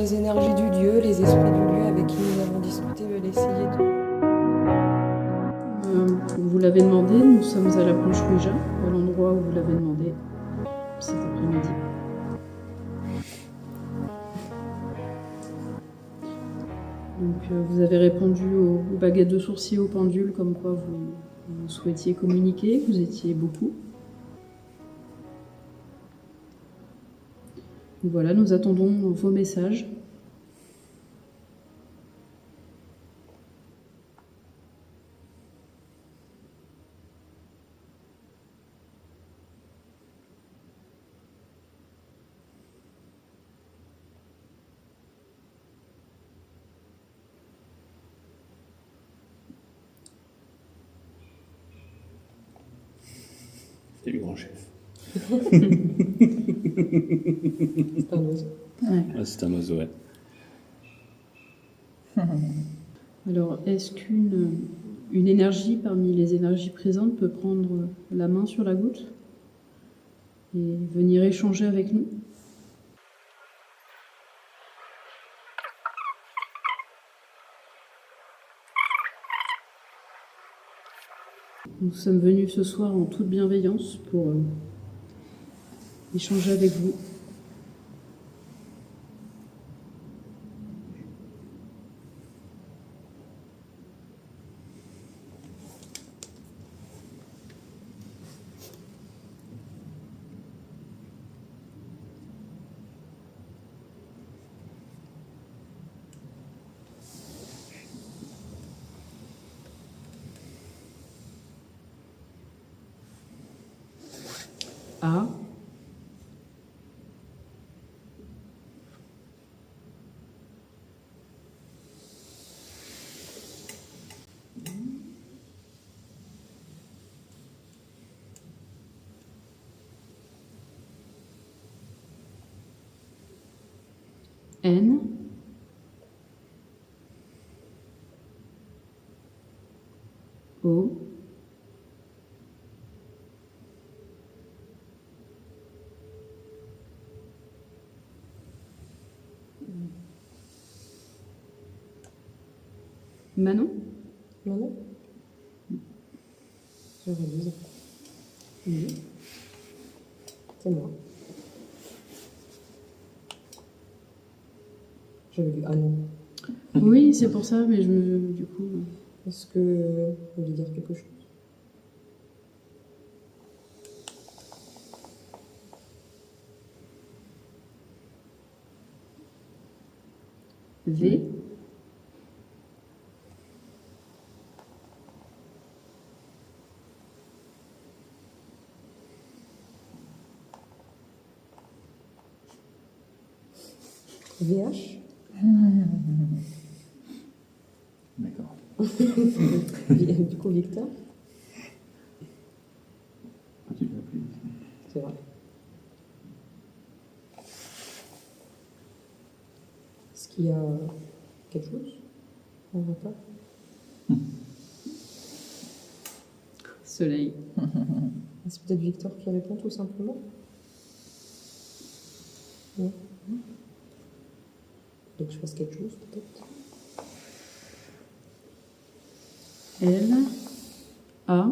les énergies du lieu, les esprits du lieu avec qui nous avons discuté, veulent essayer de... Vous l'avez demandé, nous sommes à la planche Ouija, à l'endroit où vous l'avez demandé cet après-midi. Donc vous avez répondu aux baguettes de sourcils, au pendule, comme quoi vous souhaitiez communiquer, vous étiez beaucoup. Voilà, nous attendons vos messages. C'est le grand chef. C'est un oiseau. Ouais. Ah, c'est un oiseau, ouais. Alors, est-ce qu'une énergie parmi les énergies présentes peut prendre la main sur la goutte et venir échanger avec nous? Nous sommes venus ce soir en toute bienveillance pour échanger avec vous. A. N. O. Manon? Non, non. J'aurais 12 ans. Oui. C'est moi. J'avais vu ah non. Oui, c'est pour ça, mais du coup... Est-ce que vous voulez dire quelque chose? V. VH. D'accord. Du coup, Victor. Tu l'as appelé. C'est vrai. Est-ce qu'il y a quelque chose? On va pas. Soleil. C'est peut-être Victor qui répond tout simplement. Non. Donc je fasse quelque chose peut-être. L. A.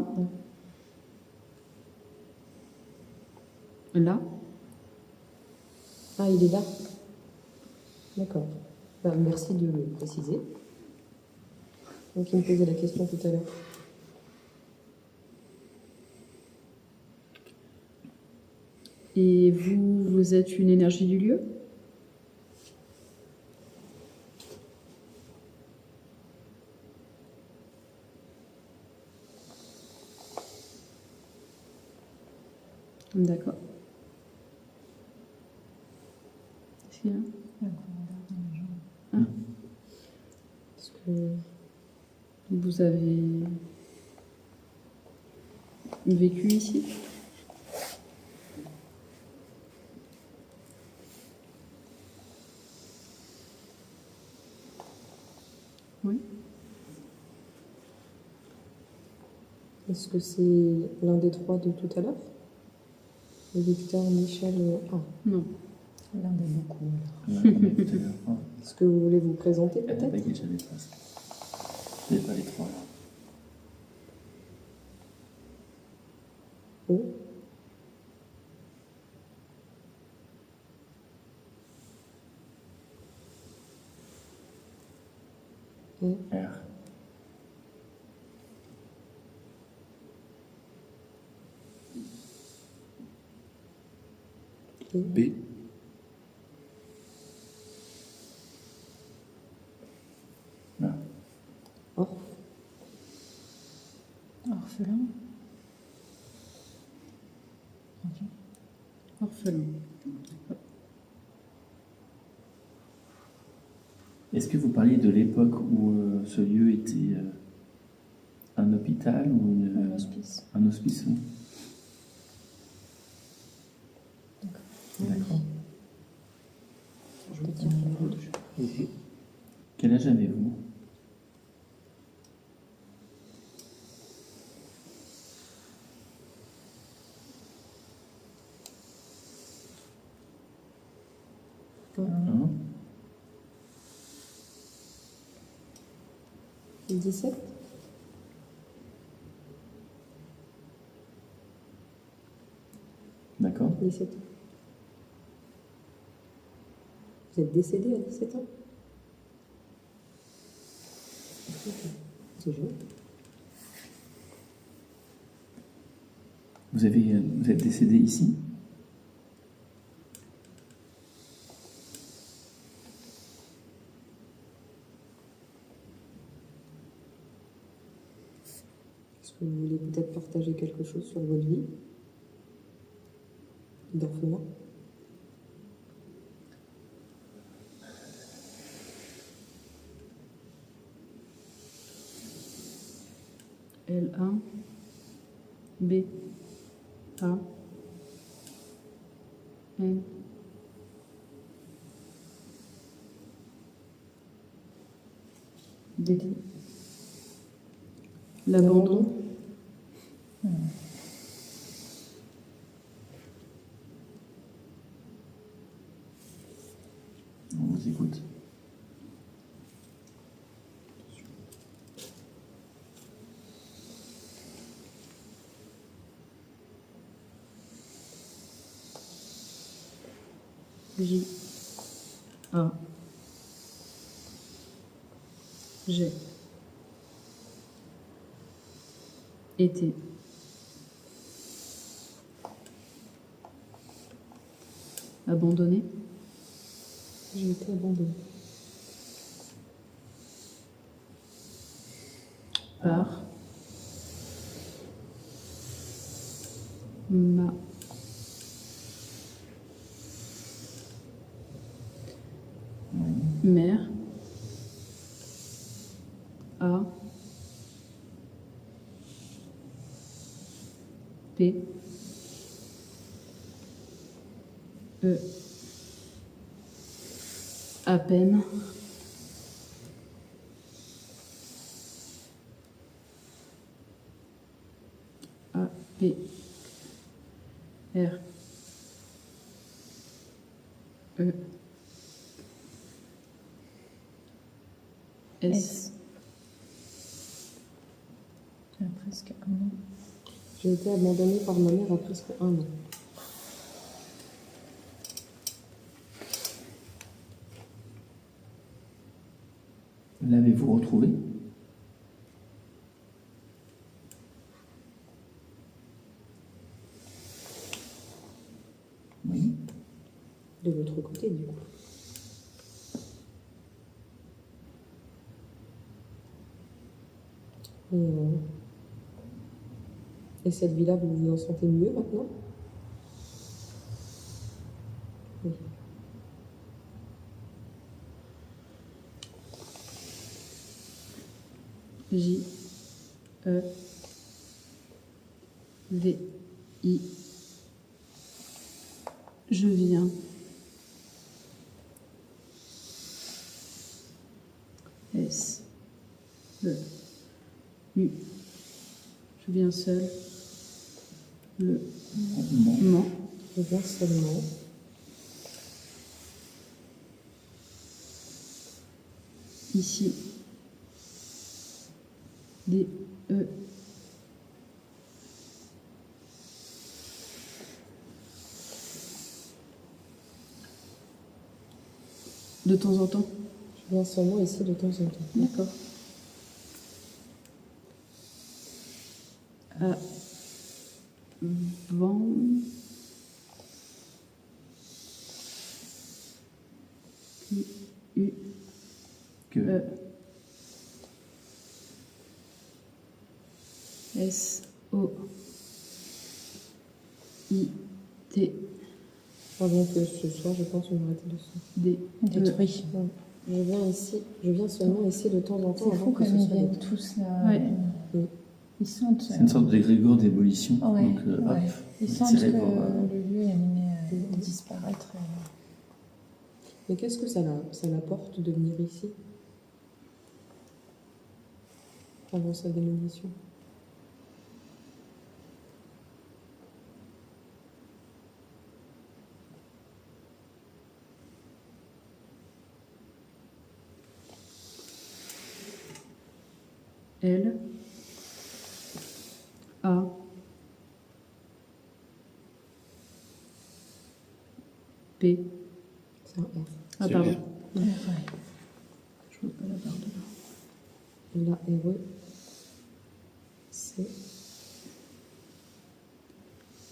Là. Ah, il est là. D'accord. Ben, merci de le préciser. Donc il me posait la question tout à l'heure. Et vous êtes une énergie du lieu? D'accord. Est-ce qu'il y a Ah. Est-ce que Vous avez vécu ici? Oui. est-ce que c'est l'un des trois de tout à l'heure? Victor, Michel, ah. Non. L'un des beaucoup. Ouais, on a vu tout à l'heure. Ah, Est-ce que vous voulez vous présenter ah, peut-être? t'inquiète, j'avais pas ça. J'avais pas les trois là. Oui. Oui. R. Oui. B. Ah, Or. Orphelin. Ok. Orphelin. est-ce que vous parliez de l'époque où ce lieu était un hôpital ou Un hospice. un hospice? Oui. D'accord. D'accord. Je peux dire la rouge. Quel âge avez-vous? Hein? 17. D'accord. 17 ans. Vous êtes décédé à 17 ans? C'est jeune. Vous êtes décédé ici? Est-ce que vous voulez peut-être partager quelque chose sur votre vie d'orphelin? L1, B, A, N, D. L'abandon. On vous écoute. J, A, G, été, abandonné, J'ai été abandonnée. par ma mère A P E à peine A P R E S. Il y a presque un an. J'ai été abandonnée par ma mère à presque 1 an. L'avez-vous retrouvé? Oui. De votre côté, du coup. Et cette vie-là, vous vous en sentez mieux maintenant? Oui. J E V I. Je viens. S E U. Je viens seul. Le Non. ment. Je viens seulement. ici, D, E, de temps en temps. Je viens seulement ici de temps en temps. D'accord. Vent. U, Que E, S, O, I, T, Donc ce soir, je pense qu'on va arrêter le son. D, Détruit. Je viens seulement ici de temps en temps C'est avant fou que ce comme ils soit viennent détruit. tous là. Ouais. Ils sentent. c'est une sorte d'égrégore d'évolution. Ouais, Donc, ouais. hop, Ils les sentent que célèbres, le lieu est amené à disparaître. Mais qu'est-ce que ça l'apporte de venir ici avant sa démolition? L, A, P. C'est un R. Ah, C'est pardon. R. Ouais. Je vois pas la barre de là. La RE. C.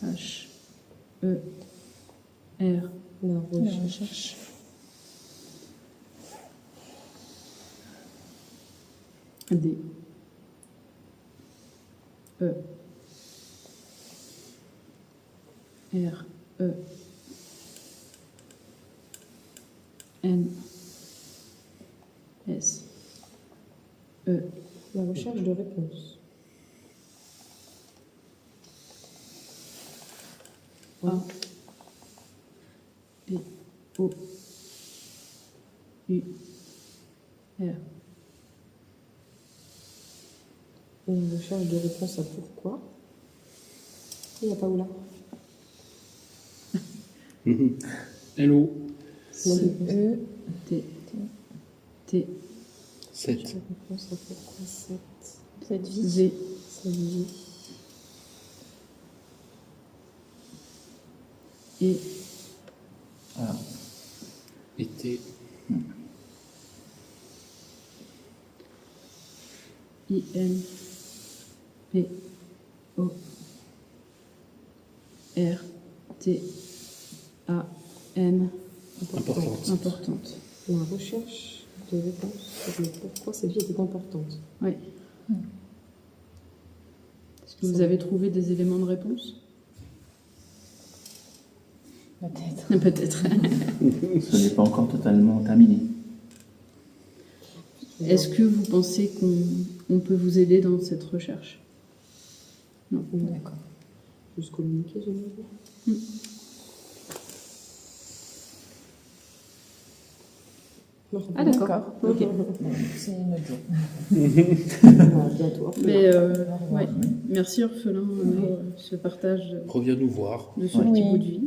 H, E, R, La La recherche. recherche. D, E, R, E, N, S, E, La recherche de réponse. A, P, O, U, R. Et la recherche de réponse à pourquoi. Il n'y a pas où là. Hello. C, E. T, T, 7. La réponse à pourquoi Cette vie. V, cette vie. E, voilà. Été. I, N, P, O, R, T, A, N, Importante. importante. La recherche de réponse sur le pourquoi cette vie était importante. Oui. Est-ce que vous avez trouvé des éléments de réponse? Peut-être. Peut-être. Ce n'est pas encore totalement terminé. Est-ce que vous pensez qu'on peut vous aider dans cette recherche? Non. D'accord. Juste communiquer, j'imagine. Ah d'accord. Ok. C'est notre jour. Voilà, bientôt. Mais ouais. Merci Orphelin pour ce partage Reviens nous voir. de ce Ouais. petit Oui. bout de vie.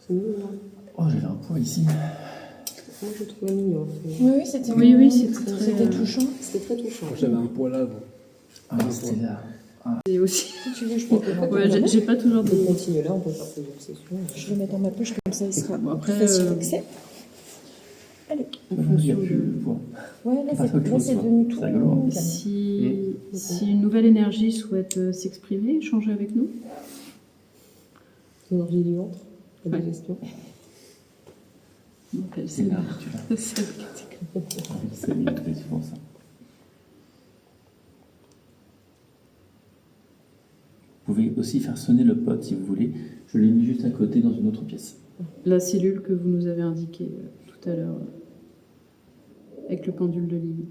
C'est mignon. Hein. Oh, j'avais un poids ici. Moi, je trouvais mignon. Oui, c'était Oui, mignon. c'était très- C'était touchant. C'était très touchant. Moi, j'avais un poil avant. Ah, c'était là. Et aussi. Si tu veux, je peux te le Ouais, j'ai pas toujours On de. peut continuer là, on peut faire plusieurs sessions. Je vais le mettre dans ma poche, comme ça il sera Bon, après, plus facile d'accès. Allez. Il y a plus de poids. Ouais, là Ah, c'est autre chose, c'est ça. devenu tout C'est rigolo. calme. Si une nouvelle énergie souhaite s'exprimer, échanger avec nous. Énergie du ventre, la Ouais. digestion. Donc, C'est là, tu l'as. c'est- C'est effectivement ça. Vous pouvez aussi faire sonner le pod si vous voulez. Je l'ai mis juste à côté dans une autre pièce. La cellule que vous nous avez indiquée tout à l'heure avec le pendule de Lily.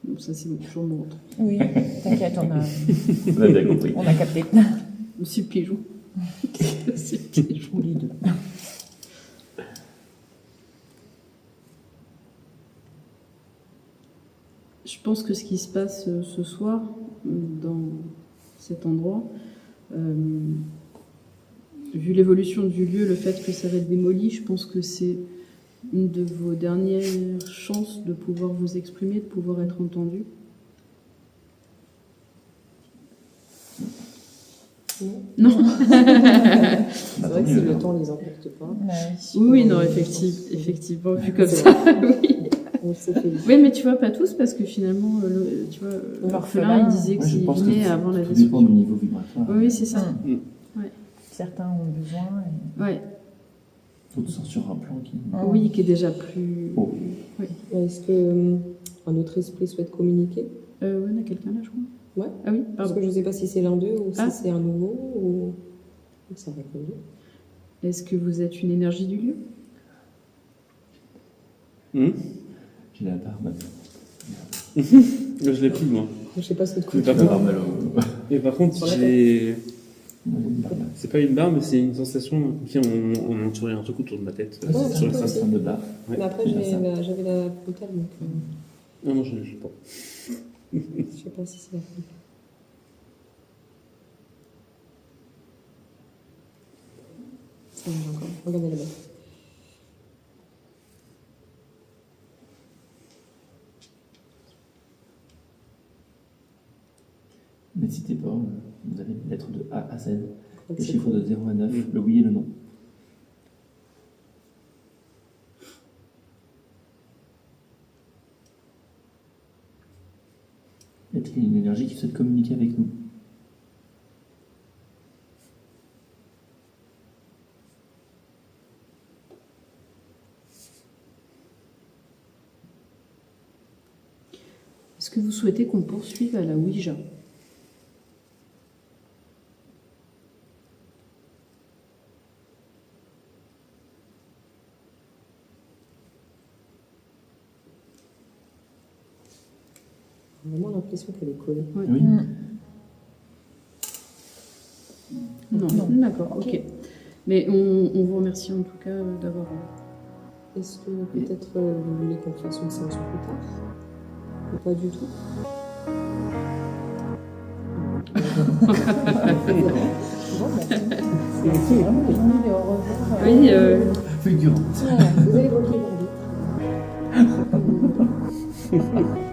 Bon, ça c'est toujours mon autre. Oui, t'inquiète, Vous avez bien compris. on a capté. Aussi le pigeon. C'est le pigeon. Ou les deux. Je pense que ce qui se passe ce soir dans cet endroit, vu l'évolution du lieu, le fait que ça va être démoli, je pense que c'est une de vos dernières chances de pouvoir vous exprimer, de pouvoir être entendu. Non. C'est vrai que si le temps les emporte pas, Oui, non, effectivement, vu comme ça, oui. on s'est fait. Oui, mais tu vois, pas tous, parce que finalement, tu vois, l'orphelin, il disait Moi, je qu'il pense que venait avant la tout dépend du destruction. niveau vibratoire. Oui, c'est ça. Certains ont besoin. Ouais. D'autres sont sur un plan qui. Oui, qui est déjà plus... Oh. Est-ce que un autre esprit souhaite communiquer? Oui, on a quelqu'un là, je crois. Ouais. Ah oui, Parce pardon. que je ne sais pas si c'est l'un d'eux ou Ah. si c'est un nouveau ou ça va répondu. Est-ce que vous êtes une énergie du lieu? J'ai la barbe. Je l'ai plus, moi. Je sais pas ce que Mais tu par La contre, barbe, alors. et par contre, Sur la j'ai. Moi, j'ai une barbe. C'est pas une barbe, mais c'est une sensation. Tiens, on entourait un truc autour de ma tête. Ouais, c'est sur le toi crâne. aussi. un de barbe. Mais après, c'est ça. j'avais la frontale, donc Non, non, je l'ai pas. je sais pas si c'est la frontale. Ah, j'ai encore. Regardez là-bas. N'hésitez pas, vous avez les lettres de A à Z, Donc, les c'est chiffres cool. de 0 à 9, le oui et le non. Est-ce qu'il y a une énergie qui souhaite communiquer avec nous? Est-ce que vous souhaitez qu'on poursuive à la Ouija? J'ai vraiment l'impression qu'elle est collée. Oui. Non, d'accord, ok. Mais on vous remercie en tout cas d'avoir... Est-ce que peut-être vous voulez qu'on fasse une séance plus tard? Ou pas du tout? C'est vraiment les journées de au revoir. Oui, Fulgurant. Vous avez votre libre arbitre.